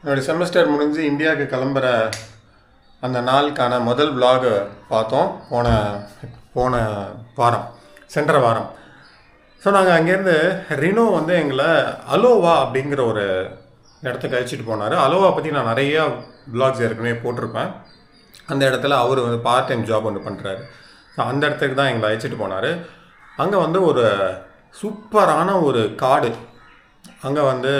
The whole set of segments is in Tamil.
என்னுடைய செமஸ்டர் முடிஞ்சு இந்தியாவுக்கு கிளம்புற அந்த நாளுக்கான முதல் vlog பார்த்தோம் போன வாரம், சென்ற வாரம். ஸோ நாங்கள் அங்கேருந்து ரினோ வந்து எங்களை அலோவா அப்படிங்கிற ஒரு இடத்துக்கு அழைச்சிட்டு போனார். அலோவா பற்றி நான் நிறையா vlogs ஏற்கனவே போட்டிருப்பேன். அந்த இடத்துல அவர் வந்து பார்ட் டைம் ஜாப் ஒன்று பண்ணுறாரு. ஸோ அந்த இடத்துக்கு தான் எங்களை அழைச்சிட்டு போனார். அங்கே வந்து ஒரு சூப்பரான ஒரு காடு, அங்கே வந்து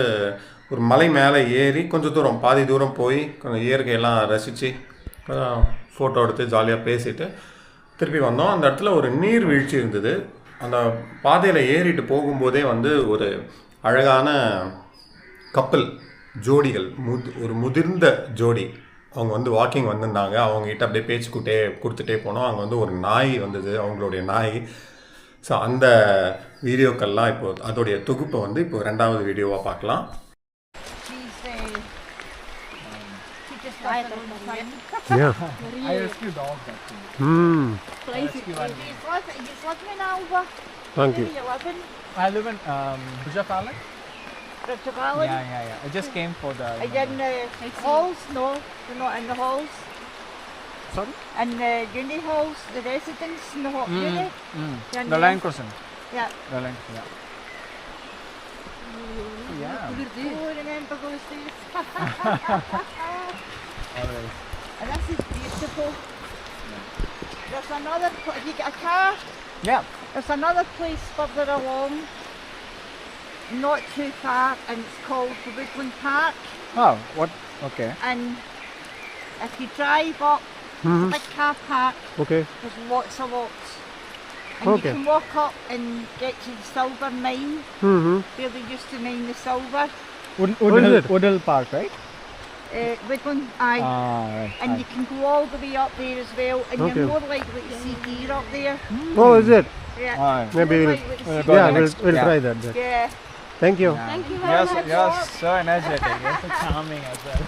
ஒரு மலை மேலே ஏறி கொஞ்சம் தூரம், பாதி தூரம் போய் கொஞ்சம் இயற்கையெல்லாம் ரசித்து ஃபோட்டோ எடுத்து ஜாலியாக பேசிட்டு திருப்பி வந்தோம். அந்த இடத்துல ஒரு நீர்வீழ்ச்சி இருந்தது. அந்த பாதையில் ஏறிட்டு போகும்போதே வந்து ஒரு அழகான கப்பல் ஜோடிகள், ஒரு முதிர்ந்த ஜோடி, அவங்க வந்து வாக்கிங் வந்திருந்தாங்க. அவங்ககிட்ட அப்படியே பேச்சு கொடுத்துட்டே போனோம். அங்கே வந்து ஒரு நாய் வந்தது, அவங்களுடைய நாய். ஸோ அந்த வீடியோக்கள்லாம் இப்போது அதோடைய தொகுப்பை வந்து இப்போ 2வது வீடியோவாக பார்க்கலாம். Yeah. I rescue dogs actually. Thank you. I live in Bujapala. Yeah. I just came for the. Are you in the halls? No, you're not in the halls. Sorry? And the uni halls, the residence in the uni? You're in The line crossing. Yeah. The line, yeah. Yeah. Oh, remember those days? Always. And this is beautiful. There's another, if you get a car, Yeah. there's another place further along, not too far, and it's called the Woodland Park. Oh, what? Okay. And if you drive up, it's a big car park, Okay. there's lots of lots. And Okay. you can walk up and get to the silver mine, where they used to mine the silver. What is it? Woodhill Park, right? Woodland, aye. Right. And you can go all the way up there as well, and Okay. you're more likely to see deer up there. Oh, is it? Yeah. Alright. Maybe More we'll, likely to we'll see go yeah, deer. we'll Yeah. try that. Yeah. Thank you. Yeah. Thank you very much. You're so energetic. You're so charming as well.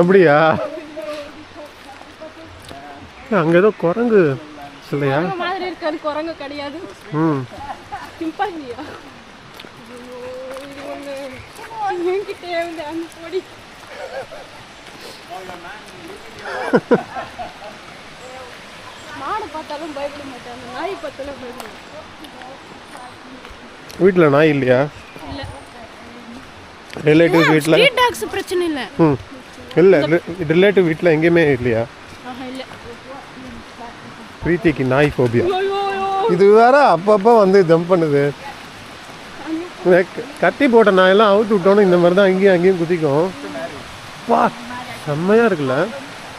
அப்படியா? அங்கே ஏதோ குரங்கு இல்லையா? மாதிரி இருக்காது, குரங்கு கிடையாது. சிம்பாஞ்சியா? என்கிட்ட வந்து அந்த பொடி மாடை பார்த்தாலும் பயப்பட மாட்டாங்க, நாய் பார்த்தாலும் பயப்படுவாங்க. வீட்டில் நாய் இல்லையா? ரிலேட்டிவ் வீட்டில்? ஸ்ட்ரீட் டாக்ஸ் பிரச்சனை இல்லை. இல்லை, ரிலேட்டிவ் வீட்டில் எங்கேயுமே இல்லையா? இல்லை. பிரீத்திக்கு நாய் ஃபோபியா. இது வேற அப்பப்போ வந்து ஜம்ப் பண்ணுது. கட்டி போட்ட நாயெல்லாம் அவுத்து விட்டோன்னு இந்த மாதிரி தான் அங்கேயும் குதிக்கும். வா, செம்மையாக இருக்குல்ல?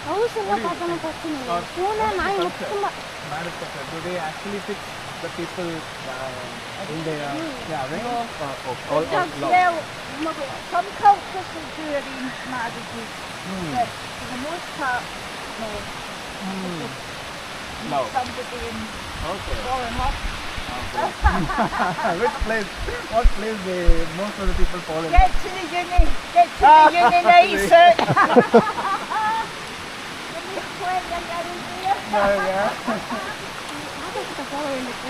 ஹவுஸ் எல்லாம் பார்த்தாலும் பிரச்சனை இல்லை. பூனை நாய் மொத்தமாக. Do they actually fix the people in the all Well, some cultures will do arranged marriages, but for the most part, no. No. Somebody in Okay. falling off. Which place? What place they most of the people fall in? Get to the uni, get to the uni nice. Give me 20 years there. Yeah. போக வேண்டியது.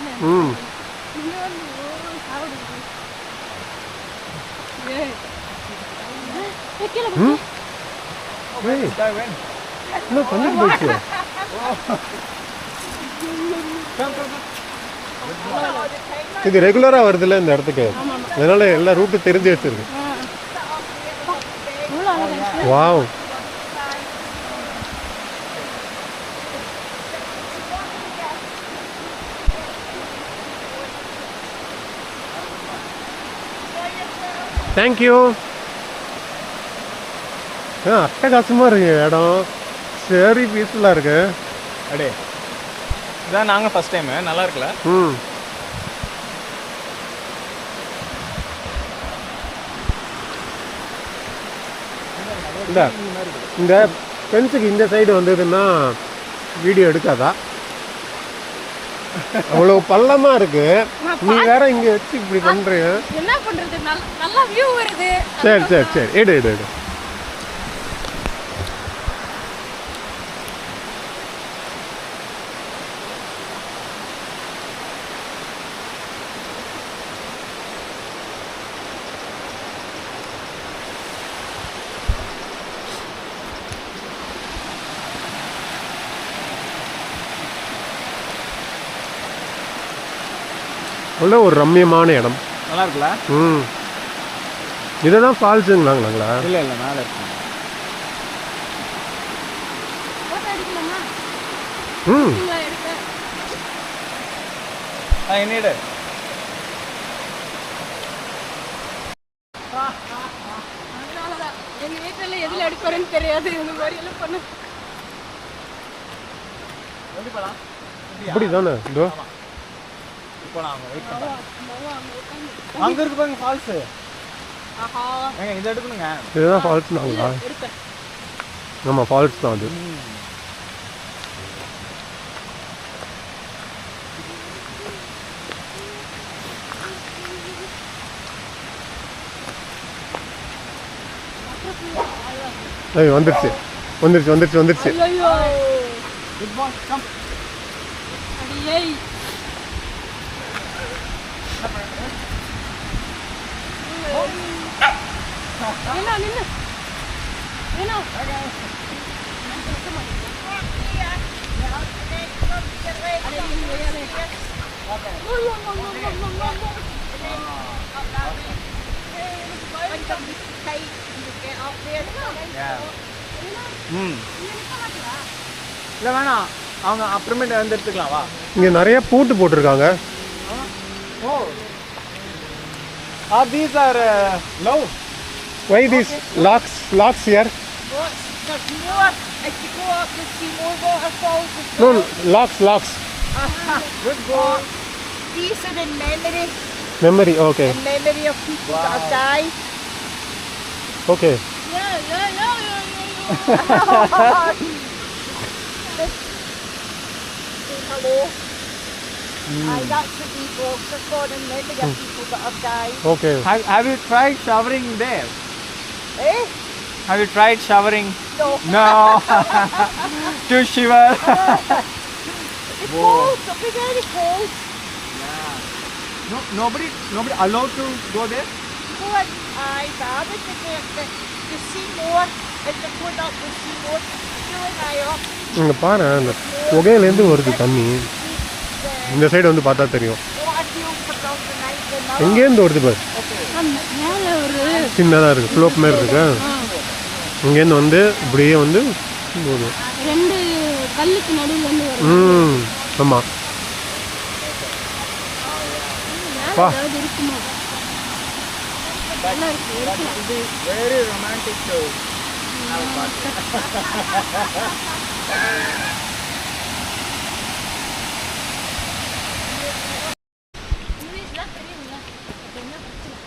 இன்னொன்று சாப்பிடுது. கீழே ஏய், Guy went. இன்னும் கொஞ்சம் போயிடுச்சு. இது ரெகுலராக வருதுல்ல இந்த இடத்துக்கு, அதனால எல்லா ரூட்டு தெரிஞ்சு வச்சிருக்கு. Wow, thank you. அட்டகாசமாக இருக்கு இடம், சரி பீஸ்ஃபுல்லாக இருக்கு. அடே, இதான் நாங்கள் ஃபர்ஸ்ட் டைம். நல்லா இருக்குல்ல? இந்த ஃபென்ஸுக்கு இந்த சைடு வந்ததுன்னா வீடியோ எடுக்காதா? அவ்வளோ பள்ளமா இருக்கு, நீ வேற இங்க வச்சு இப்படி பண்றீங்க. என்ன பண்றது, நல்லா வியூ வருது. சரி சரி சரி, எடு எடு எடு. நல்ல ஒரு ரம்மியமான இடம். நல்லா இருக்குல்ல? ம், இதுதான் ஃபால்ஸுங்களாங்களா? இல்லை இல்லை, மேலே இருக்கு. ஃபோட்டோ எடுக்கலாமா? ம், இங்க எடுக்க. என்னிடு. அதனாலதான் எங்க வீட்டுல எதுல எடுக்கிறேன்னு தெரியாது. இந்த மாதிரி எல்லாம் பண்ண எப்படி போகலாம்? இப்படி தானே? இதோ இப்போ நான் வெயிட் பண்ணுறேன். அங்கே இருக்கு பாருங்க ஃபால்ஸு. ஆஹா ஏங்க இதை எடுக்கணுங்க. இதுதான் ஃபால்ஸ்னாங்களா? எடுக்க. ஆமாம், ஃபால்ஸ் தான் அது. ஐயோ, வந்துருச்சு வந்துருச்சு வந்துருச்சு வந்துருச்சு. ஐயோ குட் பாய், கம். அடியே என்ன நின்னு என்ன இல்லை வேணாம், அவங்க அப்புறமேட்டு வந்து எடுத்துக்கலாம். வா. இங்கே நிறைய பூட்டு போட்டிருக்காங்க. ஓ, these are low. Why these locks here? There's more. If you go up, you see more waterfalls as No, well. locks. Good boy. These are in memory, Memory, okay. in memory of people that have died. Okay. Say hello. Aye, that's what these rocks are for, in memory of people that have died. Okay. Have you tried showering there? Eh? Have you tried showering? No. No. To shiver. It's cold. It'll be very cold. No, nobody allowed to go there. Go in. Aye, but I would be there to see more. If they put up to see more. Going high up. இங்கே பாரு, அந்த புகையிலேருந்து வருது தண்ணி. இந்த சைடு வந்து பார்த்தா தெரியும். What a deal for those the night the night. எங்கேருந்து வருது பாரு, மேல ஒரு சின்னதாக இருக்குது, ஸ்லோப் மாதிரி இருக்கு. இங்கேருந்து வந்து இப்படியே வந்து போகுது. ரெண்டு கல்லுக்கு நடுவுல இருந்து வரும். ஆமாம். மேல வா. ஏதாவது இருக்குமா? நல்லா இருக்கு, இருக்கலாம். Very romantic show. இங்கிலீஷ்லாம் தெரியும்ல, அப்ப என்ன பிரச்சனை?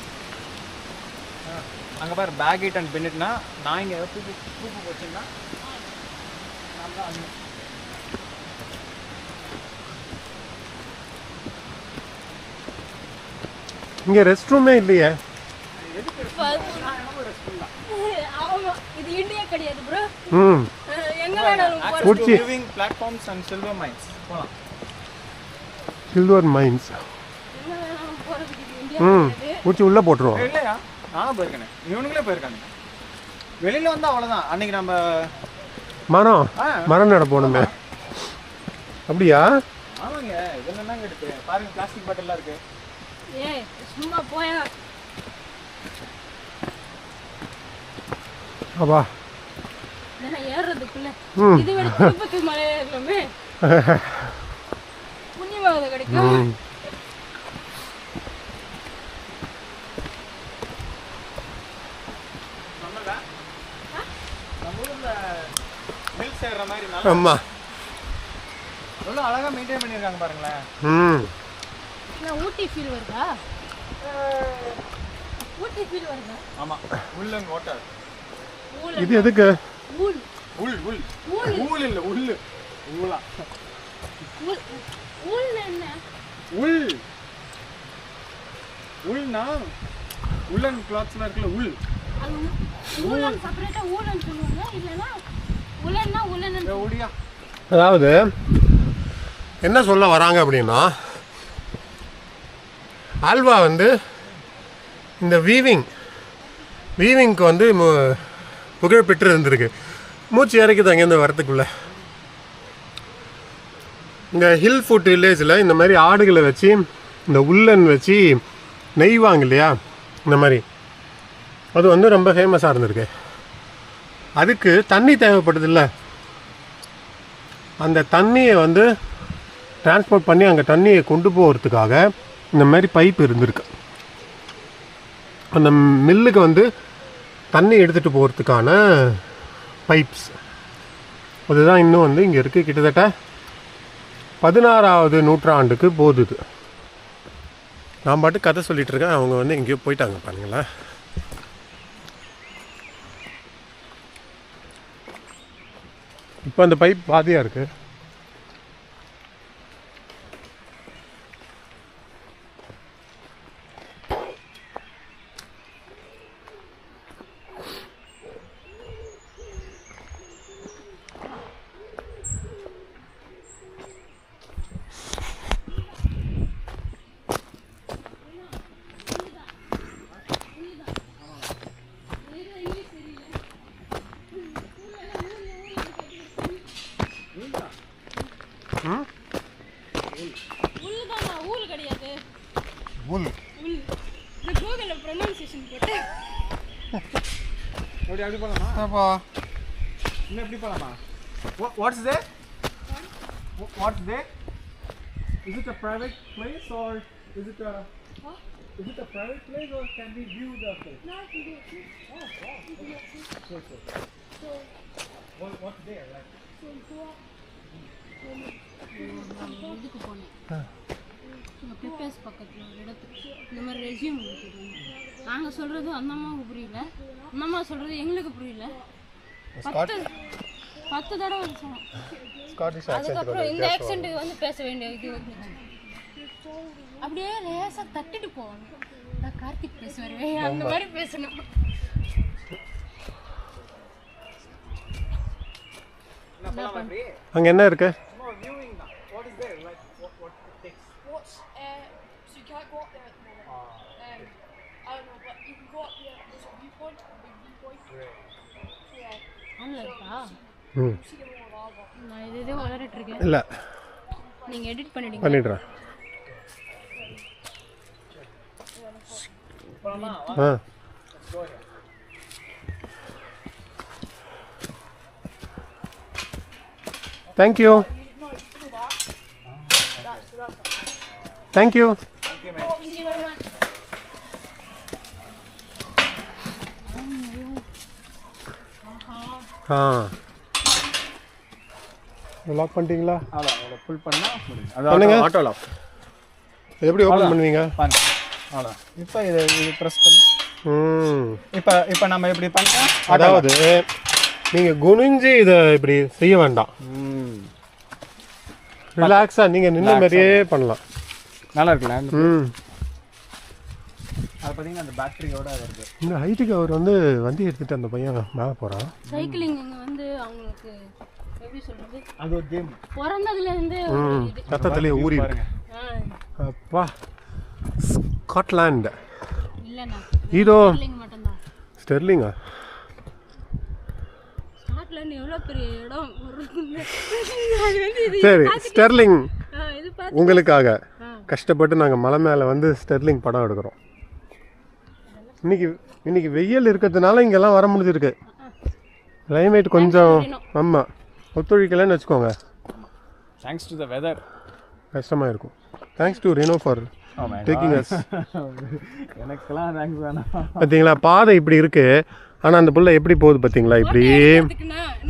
அங்கே பாரு, பேக் இட் அண்ட் பின்னிட்னா நான் இங்கே தூப்பு போச்சுன்னா இங்கே ரெஸ்ட் ரூமே இல்லையே. ஆமா, இது இந்தியா கிடையாது ப்ரோ. ம், எங்க வேணாலும் போறோம். குடிச்சி living platforms and silver mines போகலாம். Silver mines. எங்க வேணாலும் போறதுக்கு இது இந்தியா கிடையாது. குடிச்சி உள்ளே போட்டுருவோம். இல்லையா, நானும் போயிருக்கேன், இவனுங்களே போயிருக்காங்க. வெளியில் வந்தால் அவ்வளோதான். அன்னைக்கு நம்ம மரம் நட போகணுமே. அப்படியா? ஆமாங்க, இதெல்லாம் தாங்க இருக்கு. பாருங்க, பிளாஸ்டிக் பாட்டில்லாம் இருக்கு. ஏய் சும்மா போயா. அப்பா. நான் ஏறுறதுக்குள்ள ம். இது விட திருப்பதி மலை ஏறலாமே. புண்ணியமாக கிடைக்கும். ம். நம்ம ஊரில் மில்க் சேர்ற மாதிரி நல்லா ஆமாம். எவ்வளோ அழகாக மெயின்டைன் பண்ணியிருக்காங்க பாருங்களேன். ம். நான் ஊட்டி ஃபீல் வருதா? ஊட்டி ஃபீல் வருதா? ஆமாம், உள்ளங்க ஓட்டார். இது எதுக்கு? ஊல் உள் உள் ஊல் ஊல் இல்லை, உள்ளு ஊலா. ஊல் ஊல்னா என்ன? உள் உள்னா உள்ளன் கிளாத்ஸ்லாம் இருக்குல்ல, உள். அது ஊலன் செப்பரேட்டா ஊலன் சொல்லுவாங்க. இல்லைன்னா உலன்னா உலன். ஒடியா. அதாவது என்ன சொல்ல வராங்க அப்படின்னா, ஆல்வா வந்து இந்த வீவிங்க்கு வந்து புகழ் பெற்று இருந்திருக்கு. மூச்சு இறக்குது அங்கேருந்து வரத்துக்குள்ள. இங்கே ஹில் ஃபுட் வில்லேஜில் இந்த மாதிரி ஆடுகளை வச்சு இந்த உள்ளன் வச்சு நெய்வாங்க இல்லையா, இந்த மாதிரி அது வந்து ரொம்ப ஃபேமஸாக இருந்திருக்கு. அதுக்கு தண்ணி தேவைப்படுது இல்லை, அந்த தண்ணியை வந்து டிரான்ஸ்போர்ட் பண்ணி அங்கே தண்ணியை கொண்டு போகிறதுக்காக இந்த மாதிரி பைப் இருந்திருக்கு. அந்த மில்லுக்கு வந்து தண்ணி எடுத்துகிட்டு போகிறதுக்கான பைப்ஸ் அதுதான் இன்னும் வந்து இங்கே இருக்குது. கிட்டத்தட்ட 16வது நூற்றாண்டுக்கு போகுது. நான் பாட்டு கதை சொல்லிகிட்டு இருக்கேன், அவங்க வந்து எங்கேயோ போயிட்டாங்க பாருங்களேன். இப்போ அந்த பைப் பாதியாக இருக்குது. What's there? What's there? Is it a private place or is it a private place or can we view the place? No, I can do it. Oh, wow. So. What's there? Like. இதுக்கு போனேன் பெப்பர்ஸ் பக்கத்தில் ஒரு இடத்துக்கு இந்த மாதிரி ரெஸ்யூம் கொடுத்துருக்காங்க. நாங்கள் சொல்கிறது அந்த அம்மாவுக்கு புரியல, அந்த அம்மா சொல்கிறது எங்களுக்கு புரியல. 10 தடவை சொன்னோம். அதுக்கப்புறம் இந்த ஆக்சென்ட்டுக்கு வந்து பேச வேண்டிய இது வந்துச்சு. அப்படியே லேசாக தட்டிட்டு போகணும். நான் கார்த்திக் பேசுவேன் அந்த மாதிரி பேசணும். அங்கே என்ன இருக்கு? So you can't go up there at the moment. I don't know, but you can go up there. There's a viewpoint, a big viewpoint. Yeah. ஆன்ல இருக்கா? See the whole lava. நான் இதே வளரிட்டு இருக்கேன். இல்லை, நீங்கள் எடிட் பண்ணிடுங்க. பண்ணிடுறேன். ஆ தேங்க்யூ தேங்க்யூ. ஆ லாக் பண்ணிட்டீங்களா? அவ்வளோ ஃபுல் பண்ணால் பண்ணுங்க. அது ஆட்டோ லாக். எப்படி ஓப்பன் பண்ணுவீங்க? பாருங்க, அவ்வளோ. இப்போ இது ப்ரெஸ் பண்ணி இப்போ நம்ம இப்படி பண்ணா, அதாவது நீங்கள் குனிஞ்சு இதை இப்படி செய்ய வேண்டாம், ரிலாக்ஸாக நீங்கள் நின்ன மாதிரியே பண்ணலாம். நல்லா இருக்குல்ல? ம், அது பார்த்தீங்கன்னா அந்த பேட்டரியோட வருது. இந்த ஹைட்டுக்கு அவர் வந்து வண்டி எடுத்துகிட்டு அந்த பையன் மேலே போகிறான். சைக்கிளிங் இங்கே வந்து அவங்களுக்கு எப்படி சொல்கிறது, அது ஒரு கேம். பிறந்ததுலேருந்து ரத்தத்திலே ஊறி பாருங்க. அப்பா, ஸ்காட்லாண்ட் இல்லைண்ணா இதோ மட்டும்தான். ஸ்டெர்லிங்கா? ஸ்காட்லாண்ட் எவ்வளோ பெரிய இடம். அது வந்து இது சரி, ஸ்டெர்லிங் இது பார்த்து உங்களுக்காக கஷ்டப்பட்டு நாங்கள் மலை மேலே வந்து ஸ்டெர்லிங் படம் எடுக்கிறோம். இன்னைக்கு வெயில் இருக்கிறதுனால இங்கெல்லாம் வர முடிஞ்சிருக்கு. கிளைமேட் கொஞ்சம் ஆமாம் ஒத்துழைக்கலன்னு வச்சுக்கோங்க, தேங்க்ஸ் டு த வெதர் கஷ்டமாக இருக்கும். Thanks to Reno for taking us. எனக்கெல்லாம் தேங்க்ஸ் வேணாம். பார்த்தீங்களா, பாதை இப்படி இருக்கு, ஆனால் அந்த புள்ள எப்படி போகுது பார்த்தீங்களா? இப்படி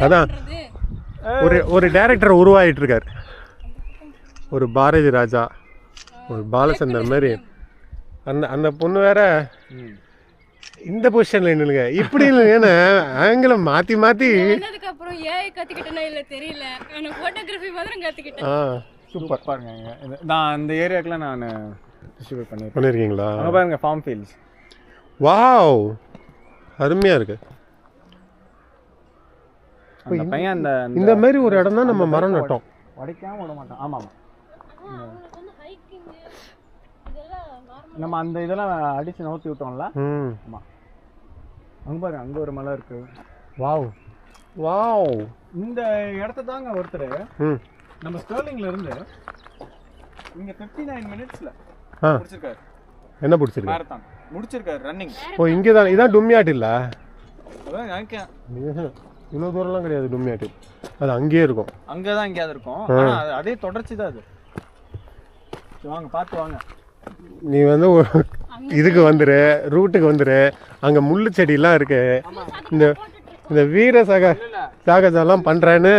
அதான் ஒரு டைரக்டர் உருவாகிட்டு இருக்கார், ஒரு பாரதி ராஜா, ஒரு பாலச்சந்தர் மாதிரி. அந்த பொண்ணு வேற இந்த பொசிஷன்ல நின்னுங்க, இப்படி ஏன்னா ஆங்கில மாற்றி மாற்றி. அப்புறம் ஏஐ கற்றுக்கிட்டேன்னா இல்லை தெரியல, ஆனால் ஃபோட்டோகிராஃபி மாதிரி கற்றுக்கிட்டேன். சூப்பர் பாருங்க. நான் அந்த ஏரியாக்கெலாம் நான் டிஸ்ட்ரிபியூட் பண்ணியிருக்கீங்களா? அங்கே பாருங்க, ஃபார்ம் ஃபீல்ட்ஸ். வாவ், அருமையாக இருக்கு. அந்த பையன் அந்த இந்த மாதிரி ஒரு இடம் தான் நம்ம மரம் நட்டோம். உடைக்காம விட மாட்டோம். ஆமாம் நம்ம அந்த இதெல்லாம் அடித்து நோத்தி விட்டோம்ல. ஆமாம், அங்கே பாருங்க, அங்கே ஒரு மலை இருக்கு. Wow wow. இந்த இடத்த தாங்க ஒருத்தர் நம்ம ஸ்டெர்லிங்ல இருந்து இங்கே 59 மினிட்ஸில் ஆ முடிச்சிருக்காரு என்ன பிடிச்சிருக்கு? மேரத்தான் முடிச்சிருக்காரு ரன்னிங். ஓ இங்கே தான், இதான் டும்மியாட்டு இல்லை? அதான் நினைக்கிறேன் இவ்வளோ தூரம்லாம் கிடையாது டும்மியாட்டு, அது அங்கேயே இருக்கும். அங்கே தான் எங்கேயாவது இருக்கும். ஆனால் அதே தொடர்ச்சி தான் அது. வாங்க பார்த்து வாங்க. நீ வந்து இதுக்கு வந்துரு, ரூட்டுக்கு வந்துரு, அங்கே முள்ளு செடியெல்லாம் இருக்கு. இந்த வீர சாகசம்லாம் பண்ணுறேன்னு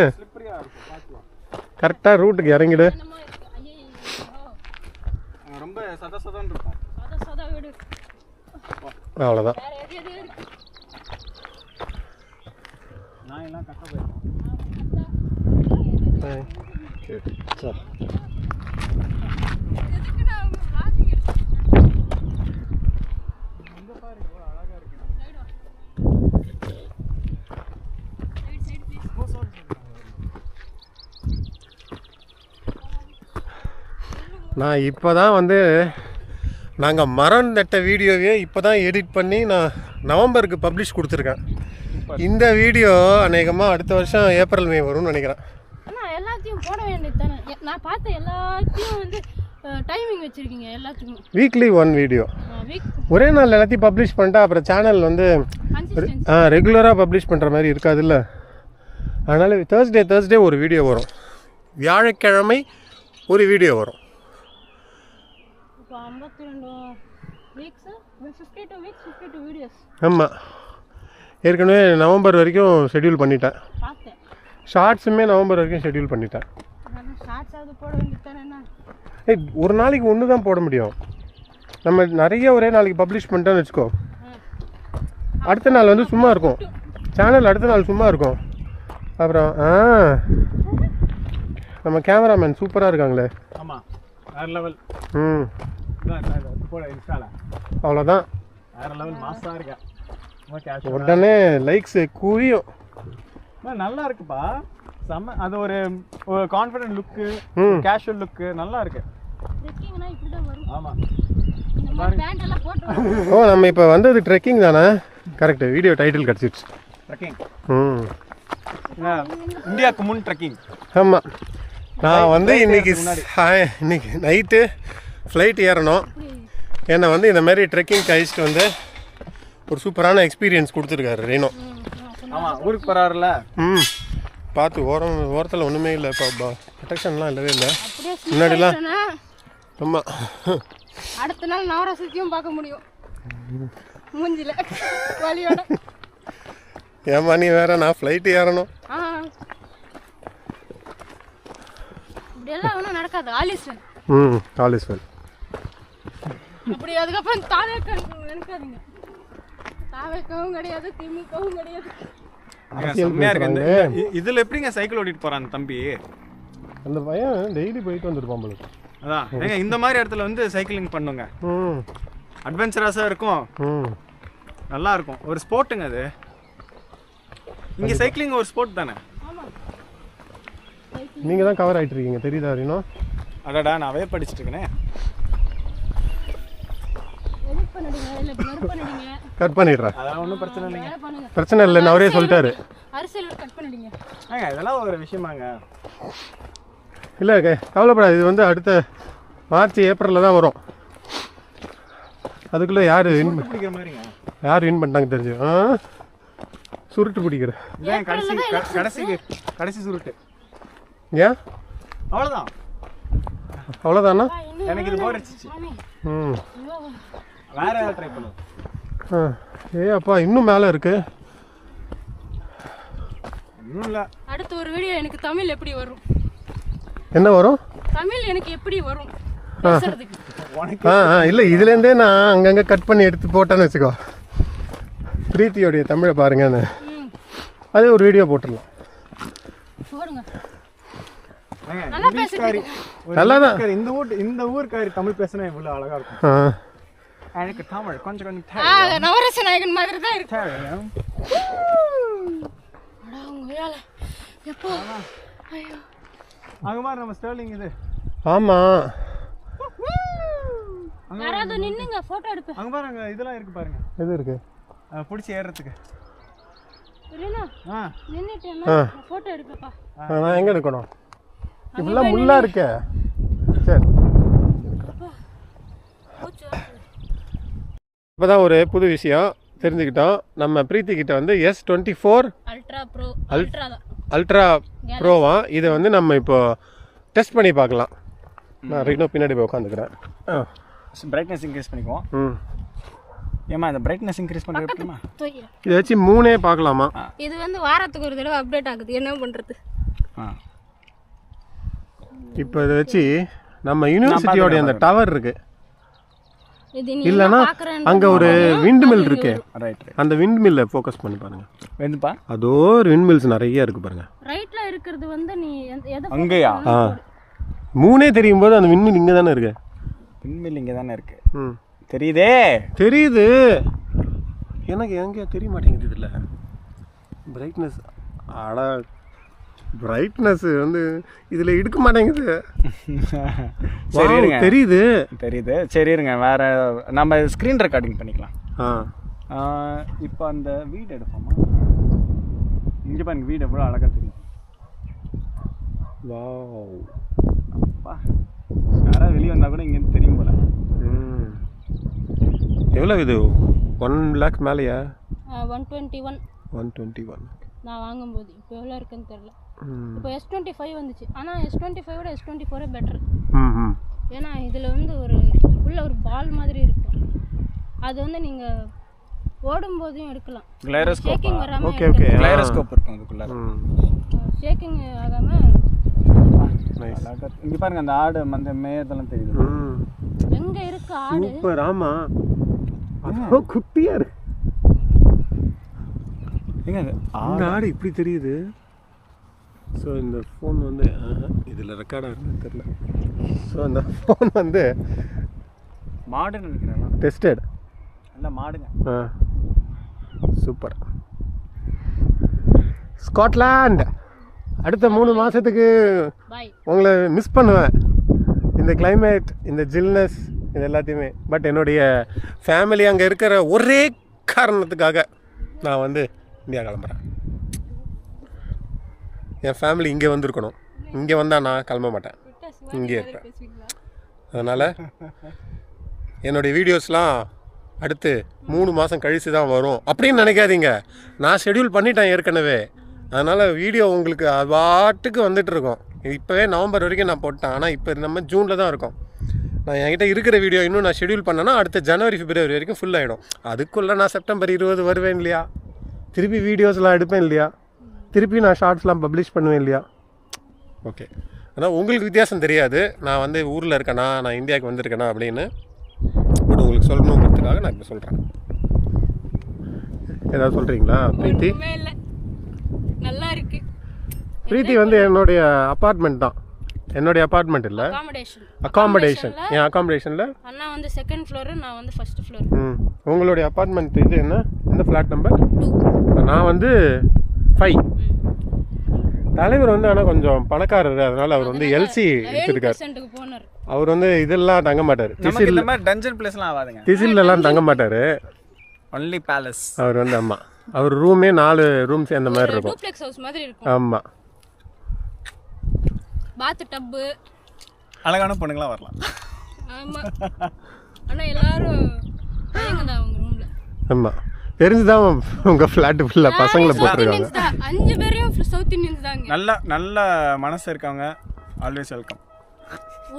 கரெக்டாக ரூட்டுக்கு இறங்கிடு. ரொம்ப சதசதன்னு இருக்கும். அவ்வளோதான். நான் எல்லாம் கட்ட போயிருக்கோம். சரி நான் இப்போ தான் வந்து நாங்கள் மரம் நட்ட வீடியோவே இப்போ தான் எடிட் பண்ணி நான் நவம்பருக்கு பப்ளிஷ் கொடுத்துருக்கேன். இந்த வீடியோ அநேகமாக அடுத்த வருஷம் ஏப்ரல் மே வரும்னு நினைக்கிறேன். ஆனால் எல்லாத்தையும் போட வேண்டியது தானே. நான் பார்த்த எல்லாத்தையும் வந்து டைமிங் வச்சுருக்கீங்க எல்லாத்துக்கும். வீக்லி 1 வீடியோ ஒரே நாள் எல்லாத்தையும் பப்ளிஷ் பண்ணிட்டா அப்புறம் சேனல் வந்து ரெகுலராக பப்ளிஷ் பண்ணுற மாதிரி இருக்காதுல்ல. அதனால் தேர்ஸ்டே ஒரு வீடியோ வரும், வியாழக்கிழமை ஒரு வீடியோ வரும். இப்போ 52 வீக்ஸ் 52 வீக்ஸ் 52 வீடியோஸ். ஆமாம், ஏற்கனவே நவம்பர் வரைக்கும் ஷெட்யூல் பண்ணிட்டேன். பார்த்தேன். ஷார்ட்ஸுமே நவம்பர் வரைக்கும் ஷெட்யூல் பண்ணிட்டேன். ஷார்ட்ஸ் அது போட வேண்டியது தானே. ஒரு நாளைக்கு ஒன்று தான் போட முடியும். நம்ம நிறைய ஒரே நாளைக்கு பப்ளிஷ் பண்ணிட்டோன்னு வச்சுக்கோ, அடுத்த நாள் வந்து சும்மா இருக்கும் சேனல், அடுத்த நாள் சும்மா இருக்கும். அப்புறம் நம்ம கேமராமேன் சூப்பராக இருக்காங்களே. ஆமாம், வேறு லெவல். ம் போட இன்ஸ்டால அவ்வளோதான், வேறு லெவல் மாசாக இருக்கா. ஓகே, உடனே லைக்ஸு குவியும். நல்லா இருக்குப்பா, செம்ம. அது ஒரு கான்ஃபிடென்ட் லுக்கு, கேஷுவல் லுக்கு நல்லா இருக்கு. ட்ரெக்கிங்னா இப்படி தான் வரும். ஆமாம், இந்த மாதிரி பேண்ட் எல்லாம் போட்டு ஓ நம்ம இப்போ வந்தது ட்ரெக்கிங் தானே? கரெக்டு, வீடியோ டைட்டில் கிடச்சிடுச்சு. ட்ரெக்கிங். ம் இந்தியாவுக்கு முன் ட்ரெக்கிங். ஆமாம், நான் வந்து இன்னைக்கு நைட்டு ஃப்ளைட் ஏறணும். என்னை வந்து இந்த மாதிரி ட்ரெக்கிங் கழிச்சிட்டு வந்து ஒரு சூப்பரான எக்ஸ்பீரியன்ஸ் கொடுத்துருக்காரு ரீனோ. ஆமாம், ஊருக்கு போகிறாருல. ம் பார்த்து ஓரத்தில் ஒன்றுமே இல்லை, இப்போ ப்ரொடெக்ஷன்லாம் இல்லவே இல்லை முன்னாடிலாம். ஆமாம், அடுத்த நாள் நவரசத்தையும் பார்க்க முடியும் மூஞ்சில வலியோட. ஏமா நீ வேற, நான் ஃப்ளைட்டு ஏறணும். இப்படியெல்லாம் ஒன்றும் நடக்காது. ஆலிஸ்வன் ஆலிஸ்வன் அப்படி. அதுக்கப்புறம் தாவேக்கம் நினைக்காதீங்க, தாவேக்கவும் கிடையாது, திமுகவும் கிடையாது. செம்மையா இருக்கு. இதுல எப்படிங்க சைக்கிள் ஓட்டிட்டு போறான் தம்பி? அந்த பையன் டெய்லி போயிட்டு வந்துருப்பான் போல. அதான் ஏங்க இந்த மாதிரி இடத்துல வந்து சைக்கிளிங் பண்ணுங்க, அட்வென்ச்சரஸா இருக்கும், நல்லா இருக்கும். ஒரு ஸ்போர்ட்டுங்க அது. இங்க சைக்கிளிங் ஒரு ஸ்போர்ட் தானே. நீங்க தான் கவர் ஆயிட்டு இருக்கீங்க தெரியுதா ரீனோ? அடடா, நான் அவே படிச்சுட்டு இருக்கேனே. கட் பண்ணிடுறேன், அதெல்லாம் ஒன்றும் பிரச்சனை இல்லைங்க. பிரச்சனை இல்லைன்னு அவரே சொல்லிட்டாரு. ஏங்க இதெல்லாம் ஒரு விஷயமாங்க. இல்லை கவலைப்படாது, இது வந்து அடுத்த மார்ச் ஏப்ரலில் தான் வரும். அதுக்குள்ளே யார் வின் பிடிக்கிற மாதிரிங்க, யார் வின் பண்ணிட்டாங்க தெரிஞ்சு. சுருட்டு பிடிக்கிற கடைசி சுருட்டு. ஏன் அவ்வளோதான், அவ்வளோதானா? எனக்கு இது போர் அடிச்சிச்சு. வேற ஏதாவது ட்ரை பண்ணுவோம். அப்பா இன்னும் மேலே இருக்கு. இன்னும் இல்லை. அடுத்த ஒரு வீடியோ எனக்கு தமிழ் எப்படி வரும், என்ன வரும் தமிழ் எனக்கு எப்படி வரும் இல்லை இதுலேருந்தே நான் அங்கங்கே கட் பண்ணி எடுத்து போட்டேன்னு வச்சுக்கோ. பிரீத்தியோடைய தமிழை பாருங்கன்னு அதே ஒரு வீடியோ போட்டுடலாம். நல்லாதான். இந்த ஊருக்காரி தமிழ் பேசினா இவ்வளோ அழகா இருக்கும். எனக்கு தமிழ் கொஞ்சம் கொஞ்சம் நவரச நாயகன் மாதிரி தான் இருக்கு. அங்க மாதிரி நம்ம ஸ்டர்லிங் இது. ஆமாம், யாராவது நின்னுங்க போட்டோ எடுப்பேன். அங்க பாருங்க, இதெல்லாம் இருக்கு பாருங்க. எது இருக்கு பிடிச்சி ஏறுறதுக்கு? நின்னுட்டேன்னா போட்டோ எடுப்பேப்பா. நான் எங்கே எடுக்கணும்? இப்படிலாம் முள்ளா இருக்கே. சரி இப்போ தான் ஒரு புது விஷயம் தெரிஞ்சுக்கிட்டோம். நம்ம பிரீத்தி கிட்ட வந்து S24 அல்ட்ரா ப்ரோ அல்ட்ரா தான் அல்ட்ரா ப்ரோவா. இதை வந்து நம்ம இப்போ டெஸ்ட் பண்ணி பார்க்கலாம். நான் ரெய்னோ பின்னாடி போய் உட்காந்துக்கிறேன். பிரைட்னஸ் இன்க்ரீஸ் பண்ணிக்குவோம். ம் ஏமா இந்த பிரைட்னஸ் இன்க்ரீஸ் பண்ணுறதுமா இதை வச்சு 3 பார்க்கலாமா? இது வந்து வாரத்துக்கு ஒரு தடவை அப்டேட் ஆகுது, என்ன பண்ணுறது? இப்போ இதை வச்சு நம்ம யூனிவர்சிட்டியோடைய அந்த டவர் இருக்கு இது இல்லைன்னா அங்கே ஒரு விண்ட் மில் இருக்கு, ரைட் அந்த விண்ட் மில்லை ஃபோக்கஸ் பண்ணி பாருங்க. வெந்துப்பா அதோ ஒரு விண்ட் மில்ஸ் நிறைய இருக்கு பாருங்க. ரைட்ல இருக்கிறது வந்து நீ எதை அங்கேயா? 3 தெரியும் போது அந்த விண்ட் மில் இங்கே தானே இருக்கு. விண்மில் இங்கே தானே இருக்கு. ம் தெரியுதே, தெரியுது. எனக்கு எங்கே தெரிய மாட்டேங்குது இதில் பிரைட்னஸ். அட பிரைட்னஸ் வந்து இதில் எடுக்க மாட்டேங்குது. சரி இருங்க, தெரியுது தெரியுது. சரி இருங்க, வேற நம்ம ஸ்க்ரீன் ரெக்கார்டிங் பண்ணிக்கலாம். ஆ இப்போ அந்த வீடு எடுப்போமா? இங்கே பாருங்க, வீடு எவ்வளோ அழகாக தெரியுது. வாவ், அப்பா, யாராவது வெளியே வந்தால் கூட இங்கேருந்து தெரியும் போல. எவ்வளோ இது? 1 lakh மேலேயா? 121 121 நான் வாங்கும்போது. இப்போ எவ்வளோ இருக்குன்னு தெரியல. இப்போ S25 வந்துச்சு. ஆனால் S25 விட S24 பெட்டர். ம் ஏன்னா இதில் வந்து உள்ள ஒரு பால் மாதிரி இருக்கும். அது வந்து நீங்கள் ஓடும்போதையும் எடுக்கலாம். கிளைரோஸ்கோப். ஷேக்கிங் வராமல் ஓகே ஓகே. கிளைரோஸ்கோப் இருக்கும் அதுக்குள்ள. ஷேக்கிங் ஆகாமல் இங்கே பாருங்க, அந்த ஆடு அந்த மேயதெல்லாம் தெரியுது. எங்கே இருக்கு ஆடு? சூப்பர். ஆமாம், அது குட்டியாக இருக்கு. எங்க அது அந்த ஆடு இப்படி தெரியுது. ஸோ இந்த ஃபோன் வந்து இதில் ரெக்கார்டாக இருக்குன்னு தெரியல. ஸோ இந்த ஃபோன் வந்து மாடுன்னு நினைக்கிறேன். டெஸ்டட். இல்லை மாடுங்க. சூப்பர். ஸ்காட்லாண்ட் அடுத்த 3 மாதத்துக்கு பாய். உங்களை மிஸ் பண்ணுவேன். இந்த கிளைமேட், இந்த ஜில்னஸ், இது எல்லாத்தையுமே. பட் என்னுடைய ஃபேமிலி அங்கே இருக்கிற ஒரே காரணத்துக்காக நான் வந்து இந்தியா கிளம்புறேன். என் ஃபேமிலி இங்கே வந்திருக்கணும். இங்கே வந்தால் நான் கிளம்ப மாட்டேன், இங்கே இருப்பேன். அதனால் என்னுடைய வீடியோஸ்லாம் அடுத்து 3 மாதம் கழித்து தான் வரும் அப்படின்னு நினைக்காதீங்க. நான் ஷெட்யூல் பண்ணிட்டேன் ஏற்கனவே. அதனால் வீடியோ உங்களுக்கு அது பாட்டுக்கு வந்துட்டுருக்கோம். இப்போவே நவம்பர் வரைக்கும் நான் போட்டேன். ஆனால் இப்போ நம்ம ஜூனில் தான் இருக்கோம். நான் என்கிட்ட இருக்கிற வீடியோ இன்னும் நான் ஷெட்யூல் பண்ணேன்னா அடுத்த ஜனவரி பிப்ரவரி வரைக்கும் ஃபுல் ஆகிடும். அதுக்குள்ளே நான் செப்டம்பர் 20 வருவேன் இல்லையா? திருப்பி வீடியோஸ்லாம் எடுப்பேன் இல்லையா? திருப்பி நான் ஷார்ட்ஸ்லாம் பப்ளிஷ் பண்ணுவேன் இல்லையா? ஓகே. ஆனால் உங்களுக்கு வித்தியாசம் தெரியாது, நான் வந்து ஊரில் இருக்கேனா, நான் இந்தியாவுக்கு வந்திருக்கேனா அப்படின்னு. பட் உங்களுக்கு சொல்லணுங்கிறதுக்காக நான் இப்போ சொல்கிறேன். ஏதாவது சொல்கிறீங்களா பிரீத்தி? இல்லை, நல்லா இருக்கு. பிரீத்தி வந்து என்னுடைய அப்பார்ட்மெண்ட் தான். என்னுடைய அப்பார்ட்மெண்ட் இல்லை, அகாமடேஷன். என் அகாமடேஷனில் அண்ணா வந்து 2nd ஃப்ளோரு, நான் வந்து 1st ஃப்ளோர். உங்களுடைய அப்பார்ட்மெண்ட் இது என்ன? எந்த ஃப்ளாட் நம்பர்? 2. நான் வந்து 5. தலைவர் வந்து ஆனால் கொஞ்சம் பணக்காரர், அதனால அவர் வந்து எல்சி எடுத்துருக்காரு. அவர் வந்து இதெல்லாம் தங்க மாட்டார். டஞ்சன் பிளேஸ்லாம் ஆகாதுங்க. திசில்லாம் தங்க மாட்டார். Only palace. அவர் வந்து ஆமாம், அவர் ரூமே 4 ரூம் சேர்ந்த மாதிரி இருக்கும். டூப்ளெக்ஸ் ஹவுஸ் மாதிரி இருக்கும். ஆமாம், பாத் டப்பு, அழகான பொண்ணுங்களாம் வரலாம். ஆமாம். ஆனால் எல்லாரும் பையங்க தான் அவங்க ரூமில். ஆமாம், தெரிஞ்சுதான் உங்கள் ஃப்ளாட்டு ஃபுல்லாக பசங்களை போட்டிருக்காங்க. 5 பேரையும் சவுத் இந்தியன்ஸ் தாங்க. நல்ல மனசு இருக்காங்க. Always welcome.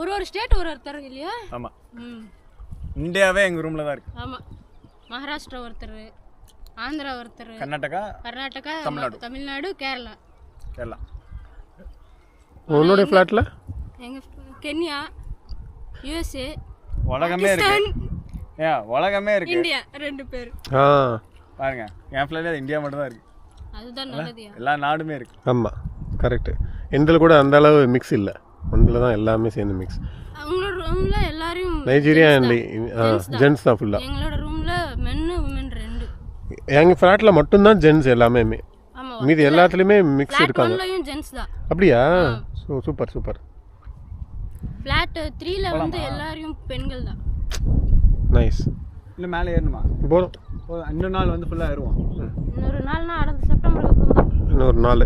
ஒரு ஸ்டேட் ஒருத்தர் இல்லையா? ஆமாம், இந்தியாவே எங்கள் ரூமில் தான் இருக்குது. ஆமாம், மகாராஷ்டிரா ஒருத்தர், ஆந்திரா ஒருத்தர், கர்நாடகா, தமிழ்நாடு, கேரளா. உன்னுடைய ஃப்ளாட்டில் எங்கள் கென்யா, USA, உலகமே இருக்கு. உலகமே இருக்கு. இந்தியா 2 பேர். பாருங்க, என் ஃப்ளாட்டில் இந்தியா மட்டும் தான் இருக்கு. அதுதான் நல்லது. எல்லா நாடுமே இருக்கு. ஆமாம், கரெக்டு. எந்தில் கூட அந்த அளவு மிக்ஸ் இல்லை, ஒன்றில் தான் எல்லாமே சேர்ந்து மிக்ஸ். அவங்களோட ரூம்ல எல்லாரும் நைஜீரியா அண்ட் ஜென்ஸ் தான் ஃபுல்லாக. எங்களோட ரூம்ல மென்னு உமன் 2. எங்கள் ஃப்ளாட்டில் மட்டும்தான் ஜென்ஸ் எல்லாமே. மீதி எல்லாத்துலேயுமே மிக்ஸ் இருக்காங்க. ஃப்ளாட் ஜென்ஸ் தான். அப்படியா? Super super. ஃப்ளாட் 3ல வந்து எல்லாரும் பெண்கள் தான். நைஸ். இல்லை மேலே ஏறணுமா? போதும், இன்னொரு நாள் வந்து ஃபுல்லாக ஏறுவோம். இன்னொரு நாள்னா அடுத்த செப்டம்பருக்கு அப்புறம் தான். இன்னொரு நாள்.